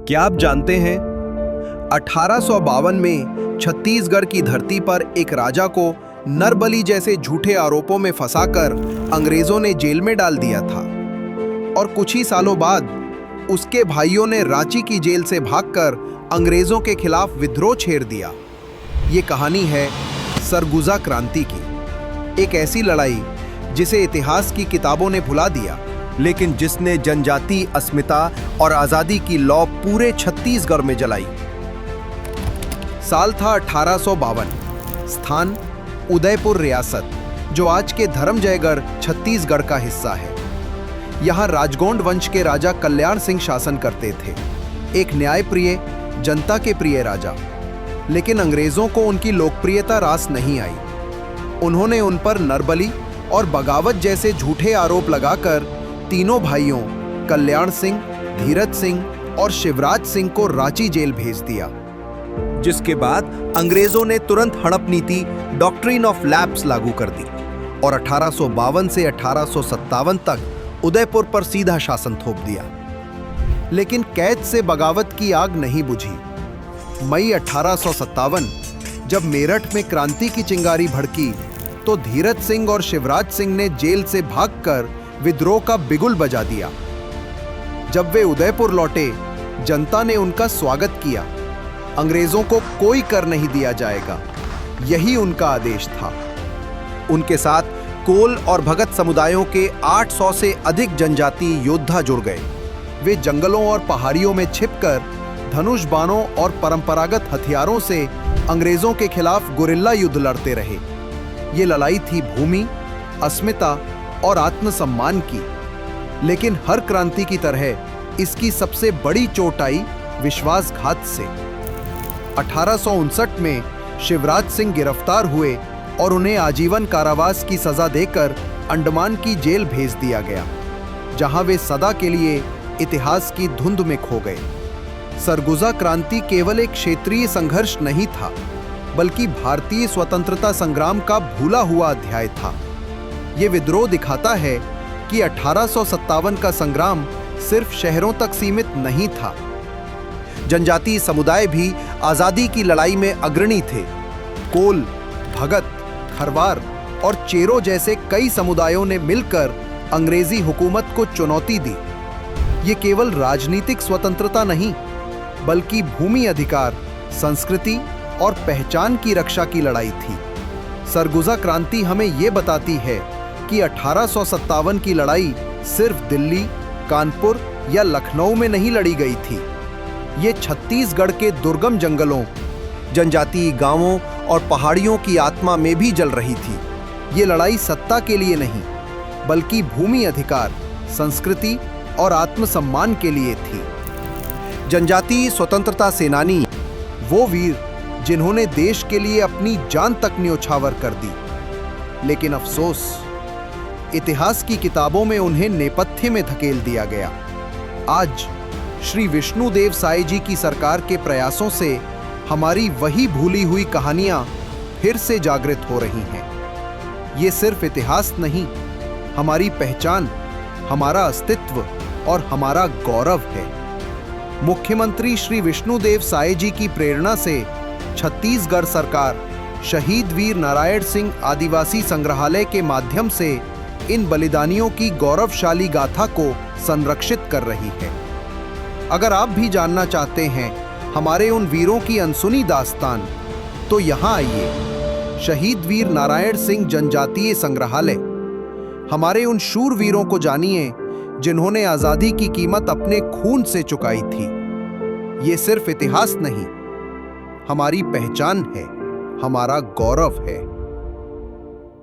क्या आप जानते हैं 1852 में छत्तीसगढ़ की धरती पर एक राजा को नरबली जैसे झूठे आरोपों में फंसाकर अंग्रेजों ने जेल में डाल दिया था और कुछ ही सालों बाद उसके भाइयों ने रांची की जेल से भागकर अंग्रेजों के खिलाफ विद्रोह छेड़ दिया। ये कहानी है सरगुजा क्रांति की, एक ऐसी लड़ाई जिसे इतिहास की किताबों ने भुला दिया, लेकिन जिसने जनजाति अस्मिता और आजादी की लौ पूरे छत्तीसगढ़ में जलाई। साल था 1852, स्थान उदयपुर रियासत, जो आज के धर्मजयगढ़ छत्तीसगढ़ का हिस्सा है। यहाँ राजगोंड वंश के राजा कल्याण सिंह शासन करते थे, एक न्यायप्रिय, जनता के प्रिय राजा। लेकिन अंग्रेजों को उनकी लोकप्रियता रास नहीं आई। उन्होंने उन पर नरबली और बगावत जैसे झूठे आरोप लगाकर तीनों भाइयों कल्याण सिंह, धीरज सिंह और शिवराज सिंह को रांची जेल भेज दिया, जिसके बाद अंग्रेजों ने तुरंत हड़प नीति डॉक्ट्रिन ऑफ लैप्स लागू कर दी और 1852 से 1857 तक उदयपुर पर सीधा शासन थोप दिया। लेकिन कैद से बगावत की आग नहीं बुझी। मई 1857 जब मेरठ में क्रांति की चिंगारी भड़की तो धीरज सिंह और शिवराज सिंह ने जेल से भागकर विद्रोह का बिगुल बजा दिया। जब वे उदयपुर लौटे, जनता ने उनका स्वागत किया। अंग्रेजों को कोई कर नहीं दिया जाएगा, यही उनका आदेश था। उनके साथ कोल और भगत समुदायों के 800 से अधिक जनजातीय योद्धा जुड़ गए। वे जंगलों और पहाड़ियों में छिपकर धनुष बाणों और परंपरागत हथियारों से अंग्रेजों के खिलाफ गुरिल्ला युद्ध लड़ते रहे। ये लड़ाई थी भूमि, अस्मिता और आत्मसम्मान की। लेकिन हर क्रांति की तरह इसकी सबसे बड़ी चोट आई विश्वासघात से। 1859 में शिवराज सिंह गिरफ्तार हुए और उन्हें आजीवन कारावास की सजा देकर अंडमान की जेल भेज दिया गया, जहां वे सदा के लिए इतिहास की धुंध में खो गए। सरगुजा क्रांति केवल एक क्षेत्रीय संघर्ष नहीं था, बल्कि भारतीय स्वतंत्रता संग्राम का भूला हुआ अध्याय था। ये विद्रोह दिखाता है कि 1857 का संग्राम सिर्फ शहरों तक सीमित नहीं था। जनजातीय समुदाय भी आजादी की लड़ाई में अग्रणी थे। कोल, भगत, खरवार और चेरो जैसे कई समुदायों ने मिलकर अंग्रेजी हुकूमत को चुनौती दी। ये केवल राजनीतिक स्वतंत्रता नहीं, बल्कि भूमि अधिकार, संस्कृति और पहचान की रक्षा की लड़ाई थी। सरगुजा क्रांति हमें ये बताती है कि 1857 की लड़ाई सिर्फ दिल्ली, कानपुर या लखनऊ में नहीं लड़ी गई थी। ये छत्तीसगढ़ के दुर्गम जंगलों, जनजातीय गांवों और पहाड़ियों की आत्मा में भी जल रही थी। ये लड़ाई सत्ता के लिए नहीं, बल्कि भूमि अधिकार, संस्कृति और आत्मसम्मान के लिए थी। जनजातीय स्वतंत्रता सेनानी वो वीर जिन्होंने देश के लिए अपनी जान तक न्योछावर कर दी। लेकिन अफसोस, इतिहास की किताबों में उन्हें नेपथ्य में धकेल दिया गया। आज श्री विष्णुदेव साय जी की सरकार के प्रयासों से हमारी वही भूली हुई कहानियां फिर से जागृत हो रही हैं। ये सिर्फ इतिहास नहीं, हमारी पहचान, हमारा अस्तित्व और हमारा गौरव है। मुख्यमंत्री श्री विष्णुदेव साय जी की प्रेरणा से छत्तीसगढ़ सरकार शहीद वीर नारायण सिंह आदिवासी संग्रहालय के माध्यम से इन बलिदानियों की गौरवशाली गाथा को संरक्षित कर रही है। अगर आप भी जानना चाहते हैं हमारे उन वीरों की अनसुनी दास्तान, तो यहाँ आइए, शहीद वीर नारायण सिंह जनजातीय संग्रहालय। हमारे उन शूर वीरों को जानिए जिन्होंने आजादी की कीमत अपने खून से चुकाई थी। ये सिर्फ इतिहास नहीं, हमारी पहचान है, हमारा गौरव है।